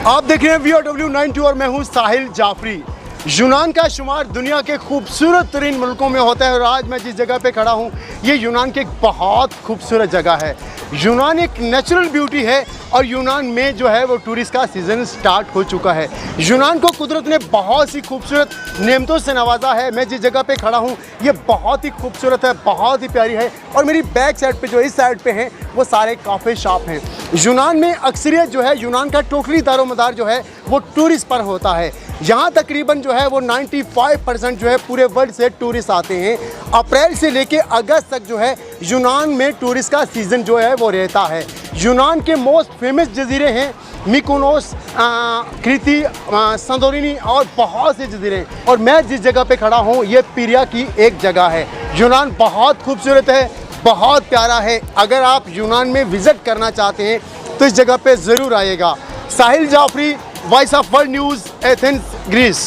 आप देख रहे हैं VOW92 और मैं हूं साहिल जाफरी। यूनान का शुमार दुनिया के खूबसूरत तरीन मुल्कों में होता है और आज मैं जिस जगह पे खड़ा हूं ये यूनान की एक बहुत खूबसूरत जगह है। यूनान एक नेचुरल ब्यूटी है और यूनान में जो है वो टूरिस्ट का सीज़न स्टार्ट हो चुका है। यूनान को कुदरत ने बहुत सी खूबसूरत नेमतों से नवाजा है। मैं जिस जगह पे खड़ा हूँ ये बहुत ही खूबसूरत है, बहुत ही प्यारी है और मेरी बैक साइड पे जो इस साइड पे हैं वो सारे काफ़े शॉप हैं। यूनान में अक्सरियत जो है यूनान का टोटली दारोमदार जो है वो टूरिस्ट पर होता है। यहाँ तकरीबन जो है वो 95% जो है पूरे वर्ल्ड से टूरिस्ट आते हैं। अप्रैल से लेके अगस्त तक जो है यूनान में टूरिस्ट का सीज़न जो है वो रहता है। यूनान के मोस्ट फेमस जजीरे हैं मिकोनोस, क्रीती, संतोरिनी और बहुत से जजीरे हैं और मैं जिस जगह पे खड़ा हूँ ये पीरिया की एक जगह है। यूनान बहुत खूबसूरत है, बहुत प्यारा है। अगर आप यूनान में विज़िट करना चाहते हैं तो इस जगह पे ज़रूर आइएगा। Sahil Jafri, voice of world news, Athens, Greece.